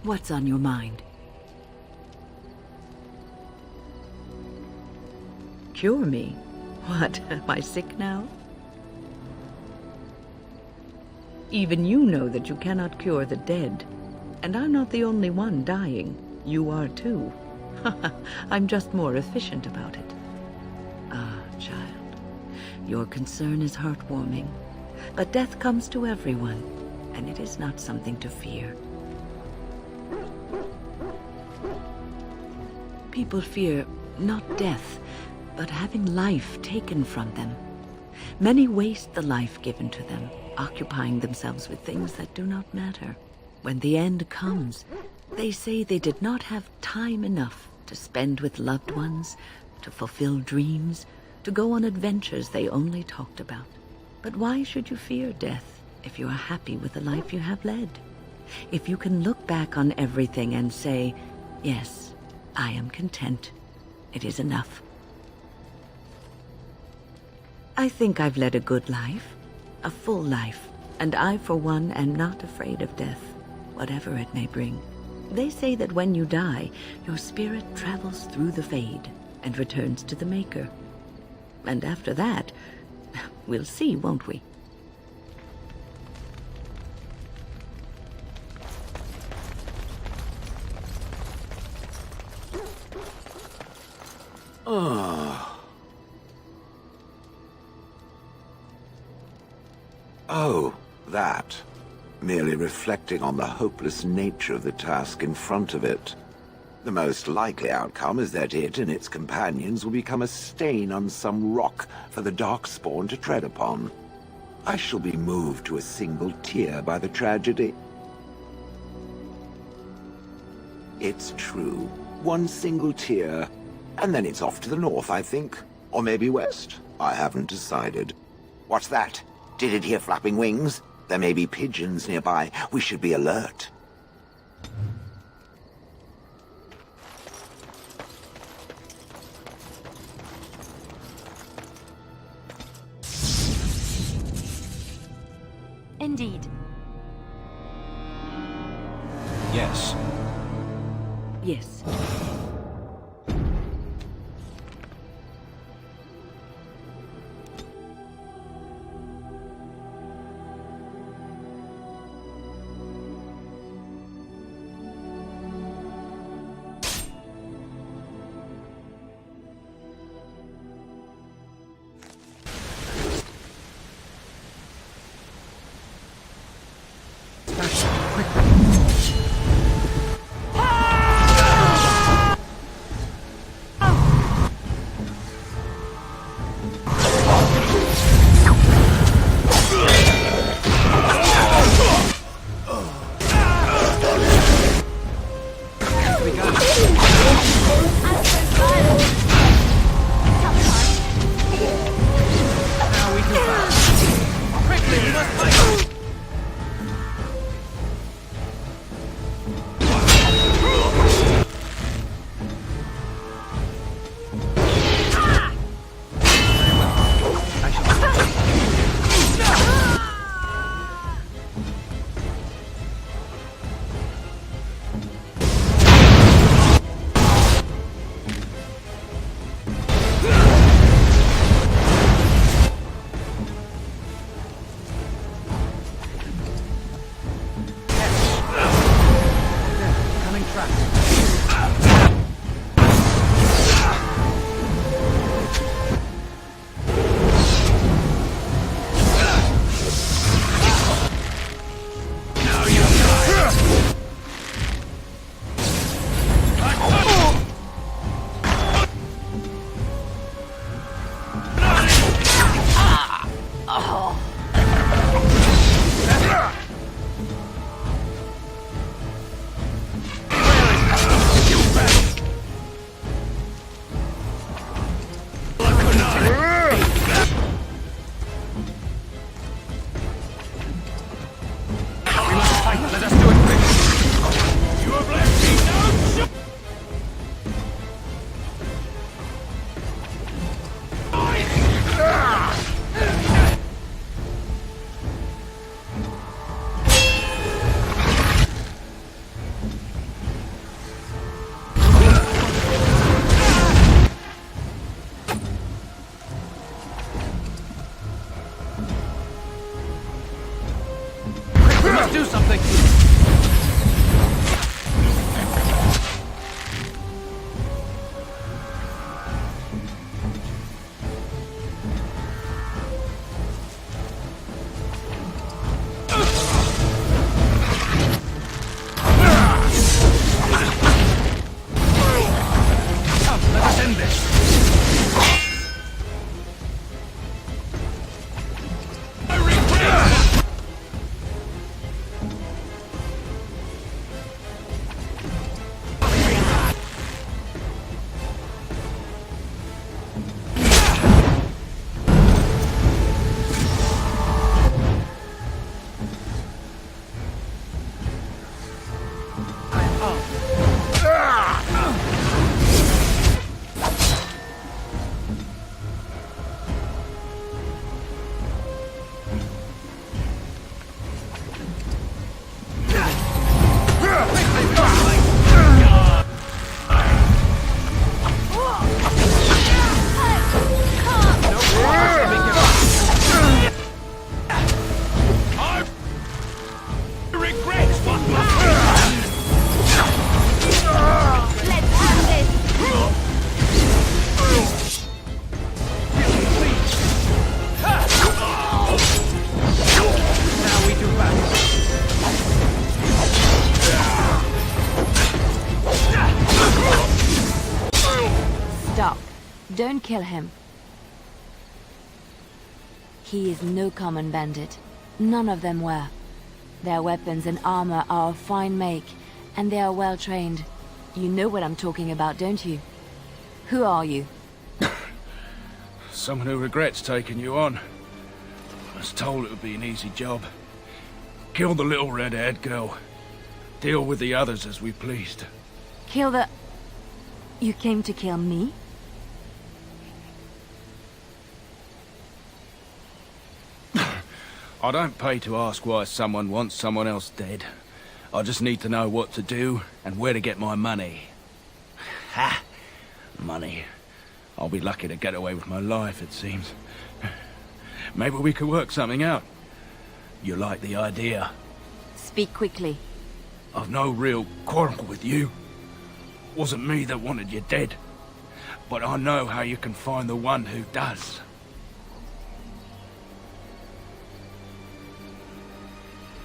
What's on your mind? Cure me? What, am I sick now? Even you know that you cannot cure the dead. And I'm not the only one dying. You are too. I'm just more efficient about it. Ah, child, your concern is heartwarming. But death comes to everyone, and it is not something to fear. People fear not death, but having life taken from them. Many waste the life given to them, occupying themselves with things that do not matter. When the end comes, they say they did not have time enough to spend with loved ones, to fulfill dreams, to go on adventures they only talked about. But why should you fear death if you are happy with the life you have led? If you can look back on everything and say, yes, I am content. It is enough. I think I've led a good life, a full life, and I, for one, am not afraid of death, whatever it may bring. They say that when you die, your spirit travels through the Fade and returns to the Maker. And after that, we'll see, won't we? Oh, that. Merely reflecting on the hopeless nature of the task in front of it. The most likely outcome is that it and its companions will become a stain on some rock for the Darkspawn to tread upon. I shall be moved to a single tear by the tragedy. It's true. One single tear, and then it's off to the north, I think. Or maybe west. I haven't decided. What's that? Did it hear flapping wings? There may be pigeons nearby. We should be alert. Indeed. Yes. Yes. Let's do something! Come, let us end this! Don't kill him. He is no common bandit. None of them were. Their weapons and armor are of fine make, and they are well trained. You know what I'm talking about, don't you? Who are you? Someone who regrets taking you on. I was told it would be an easy job. Kill the little red-haired girl. Deal with the others as we pleased. Kill the... You came to kill me? I don't pay to ask why someone wants someone else dead. I just need to know what to do and where to get my money. Ha! Money. I'll be lucky to get away with my life, it seems. Maybe we could work something out. You like the idea? Speak quickly. I've no real quarrel with you. Wasn't me that wanted you dead. But I know how you can find the one who does.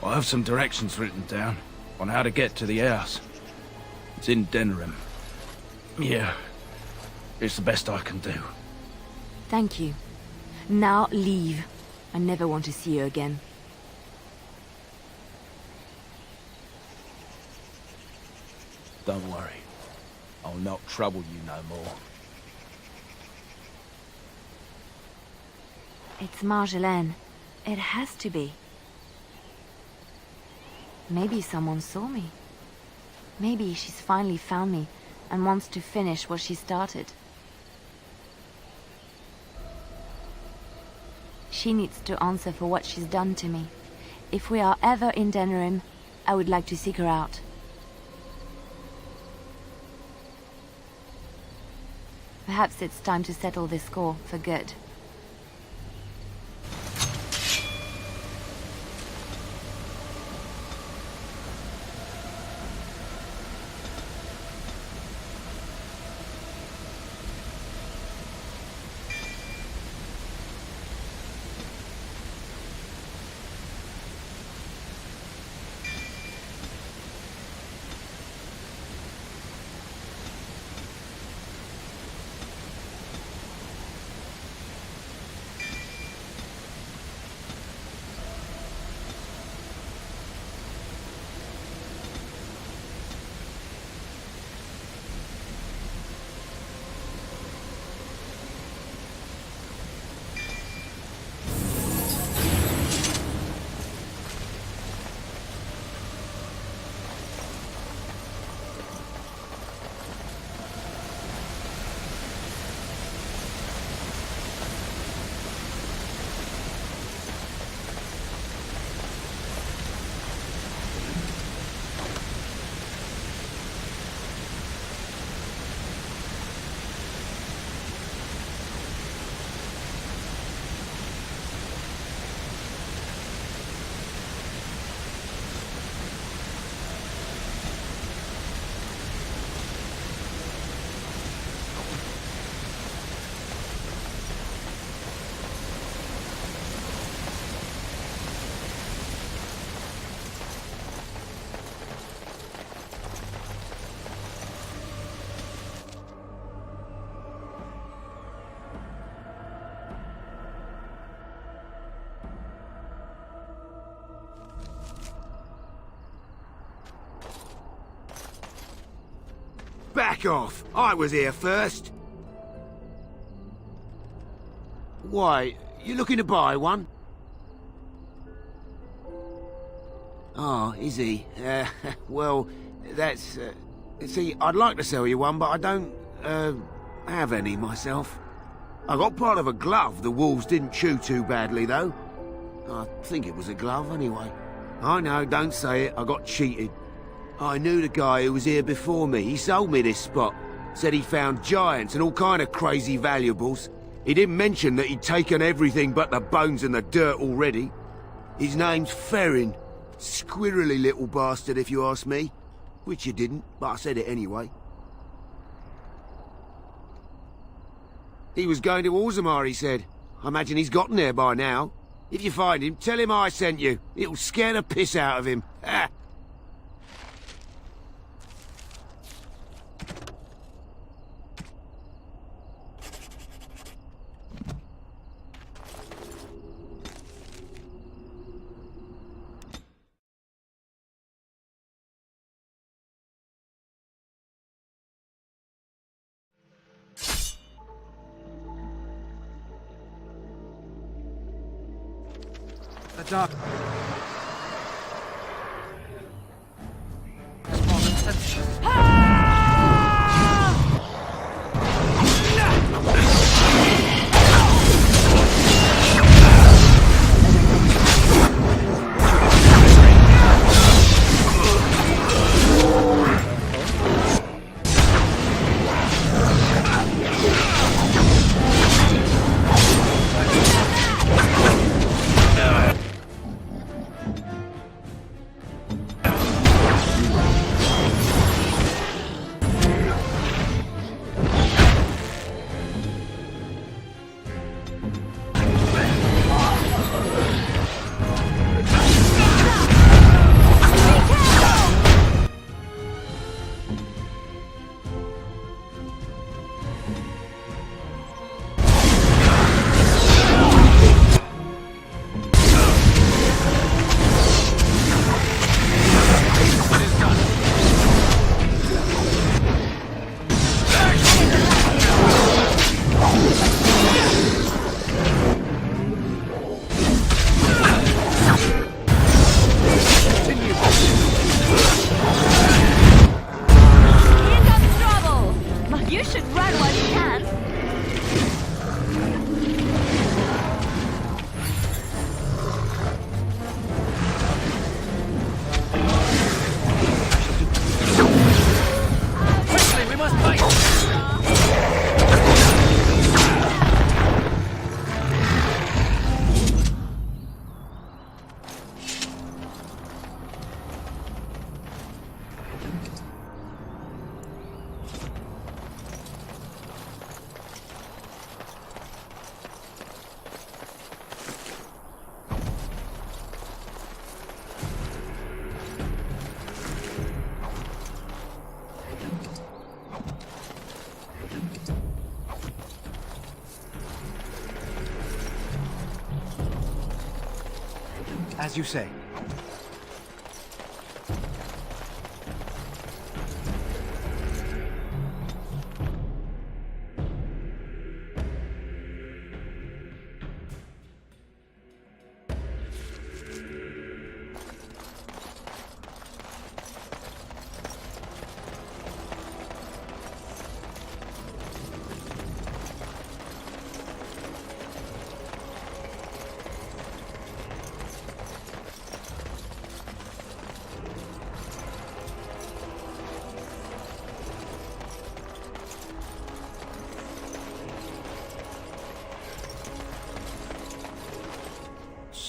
I have some directions written down on how to get to the house. It's in Denerim. Yeah, it's the best I can do. Thank you. Now leave. I never want to see you again. Don't worry. I'll not trouble you no more. It's Marjolaine. It has to be. Maybe someone saw me. Maybe she's finally found me and wants to finish what she started. She needs to answer for what she's done to me. If we are ever in Denerim, I would like to seek her out. Perhaps it's time to settle this score for good. Back off! I was here first! Why, you looking to buy one? Oh, is he? Well, that's... see, I'd like to sell you one, but I don't, have any myself. I got part of a glove the wolves didn't chew too badly, though. I think it was a glove, anyway. I know, don't say it, I got cheated. I knew the guy who was here before me. He sold me this spot. Said he found giants and all kind of crazy valuables. He didn't mention that he'd taken everything but the bones and the dirt already. His name's Ferrin. Squirrely little bastard, if you ask me. Which you didn't, but I said it anyway. He was going to Orzammar, he said. I imagine he's gotten there by now. If you find him, tell him I sent you. It'll scare the piss out of him. Ha! The dark. As you say.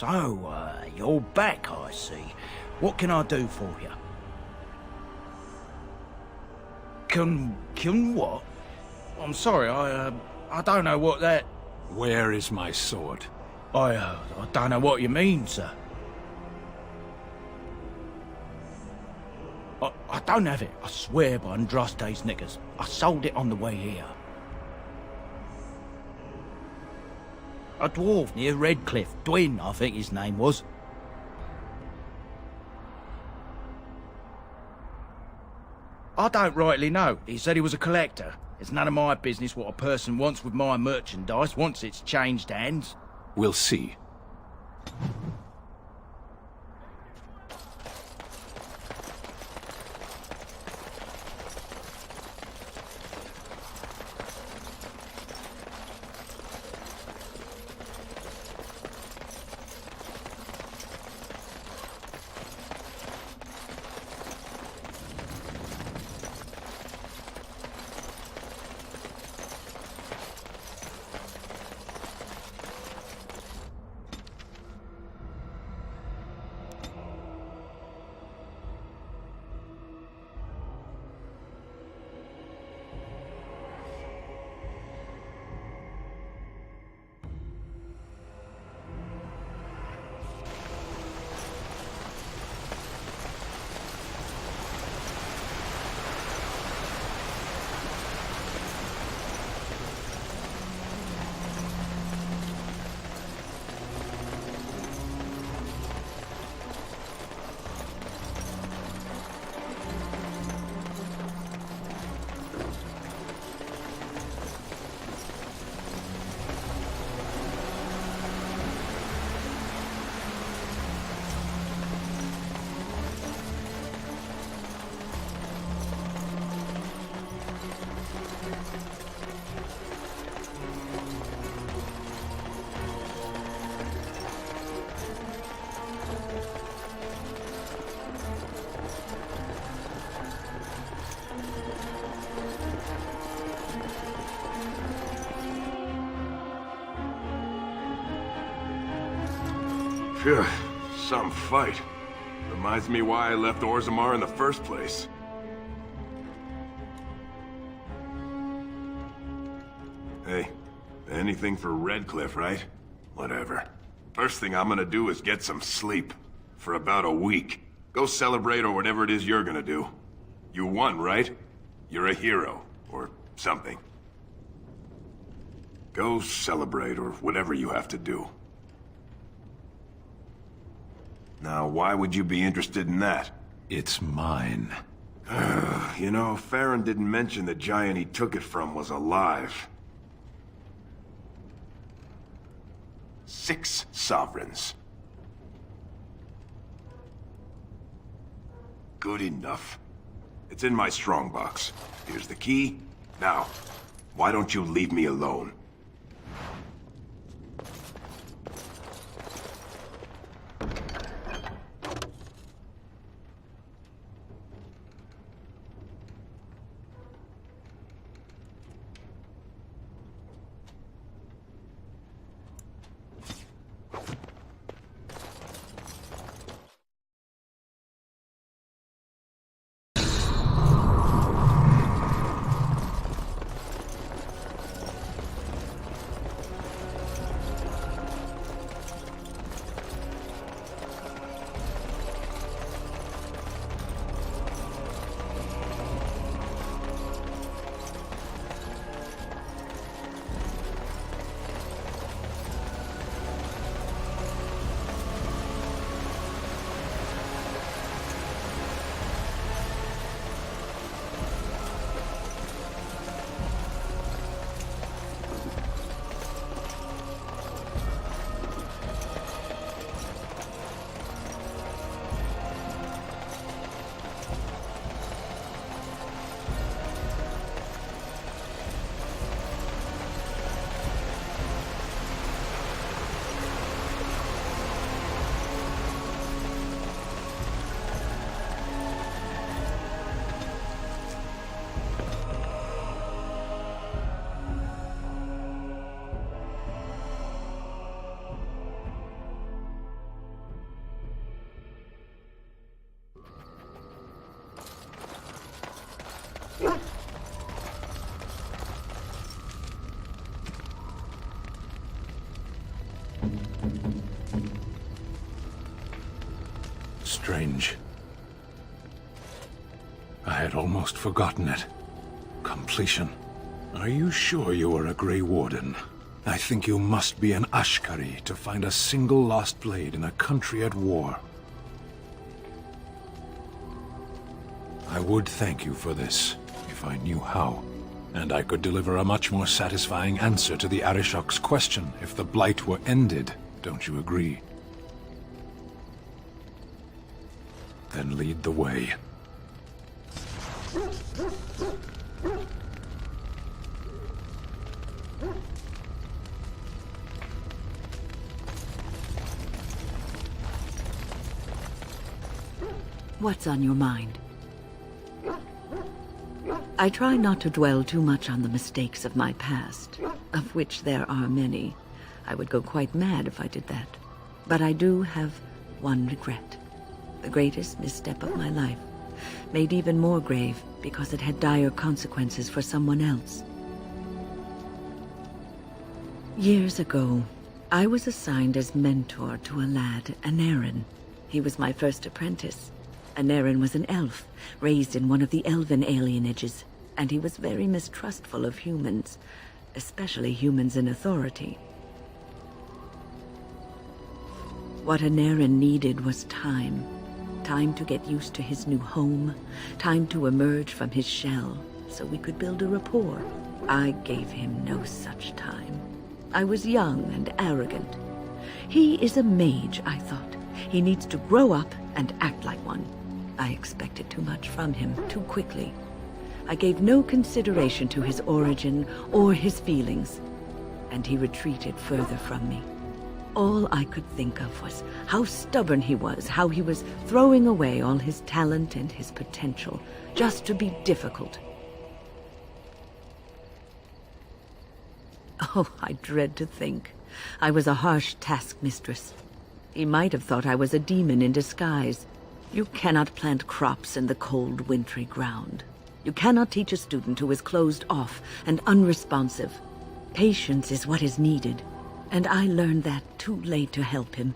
So, you're back, I see. What can I do for you? Can what? I'm sorry, I don't know what that... Where is my sword? I don't know what you mean, sir. I don't have it, I swear by Andraste's knickers. I sold it on the way here. A dwarf near Redcliffe, Dwin, I think his name was. I don't rightly know. He said he was a collector. It's none of my business what a person wants with my merchandise once it's changed hands. We'll see. Phew, some fight. Reminds me why I left Orzammar in the first place. Hey, anything for Redcliffe, right? Whatever. First thing I'm gonna do is get some sleep. For about a week. Go celebrate or whatever it is you're gonna do. You won, right? You're a hero. Or something. Go celebrate or whatever you have to do. Now, why would you be interested in that? It's mine. You know, Farron didn't mention the giant he took it from was alive. 6 sovereigns. Good enough. It's in my strongbox. Here's the key. Now, why don't you leave me alone? Strange. I had almost forgotten it. Completion. Are you sure you are a Grey Warden? I think you must be an Ashkari to find a single lost blade in a country at war. I would thank you for this, if I knew how. And I could deliver a much more satisfying answer to the Arishok's question if the Blight were ended. Don't you agree? Then lead the way. What's on your mind? I try not to dwell too much on the mistakes of my past, of which there are many. I would go quite mad if I did that. But I do have one regret. The greatest misstep of my life, made even more grave because it had dire consequences for someone else. Years ago, I was assigned as mentor to a lad, Anarin. He was my first apprentice. Anarin was an elf, raised in one of the elven alienages, and he was very mistrustful of humans, especially humans in authority. What Anarin needed was time. Time to get used to his new home, time to emerge from his shell, so we could build a rapport. I gave him no such time. I was young and arrogant. He is a mage, I thought. He needs to grow up and act like one. I expected too much from him too quickly. I gave no consideration to his origin or his feelings, and he retreated further from me. All I could think of was how stubborn he was, how he was throwing away all his talent and his potential just to be difficult. Oh, I dread to think. I was a harsh taskmistress. He might have thought I was a demon in disguise. You cannot plant crops in the cold, wintry ground. You cannot teach a student who is closed off and unresponsive. Patience is what is needed, and I learned that too late to help him.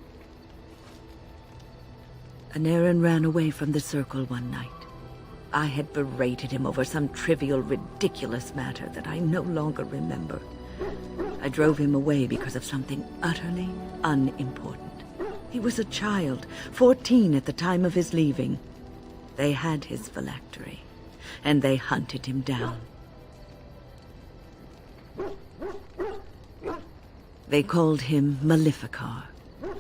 Anarin ran away from the circle one night. I had berated him over some trivial, ridiculous matter that I no longer remember. I drove him away because of something utterly unimportant. He was a child, 14 at the time of his leaving. They had his phylactery, and they hunted him down. They called him Maleficar,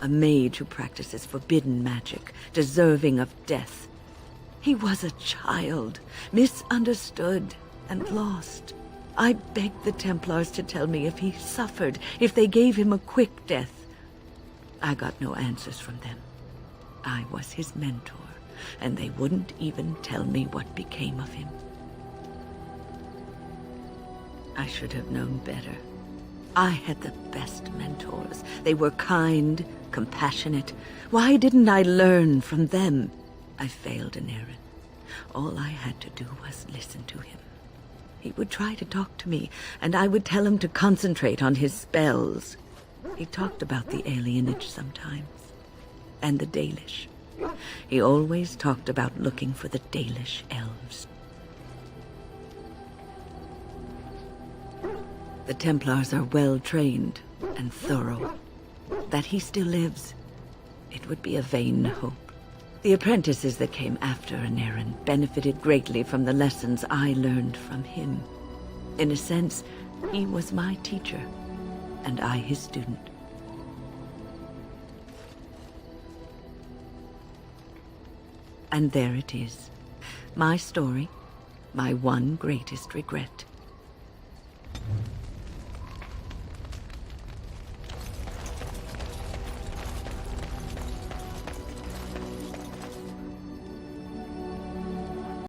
a mage who practices forbidden magic, deserving of death. He was a child, misunderstood and lost. I begged the Templars to tell me if he suffered, if they gave him a quick death. I got no answers from them. I was his mentor, and they wouldn't even tell me what became of him. I should have known better. I had the best mentors. They were kind, compassionate. Why didn't I learn from them? I failed Anarin. All I had to do was listen to him. He would try to talk to me, and I would tell him to concentrate on his spells. He talked about the alienage sometimes, and the Dalish. He always talked about looking for the Dalish elves. The Templars are well-trained and thorough. That he still lives, it would be a vain hope. The apprentices that came after Anarin benefited greatly from the lessons I learned from him. In a sense, he was my teacher, and I his student. And there it is. My story, my one greatest regret.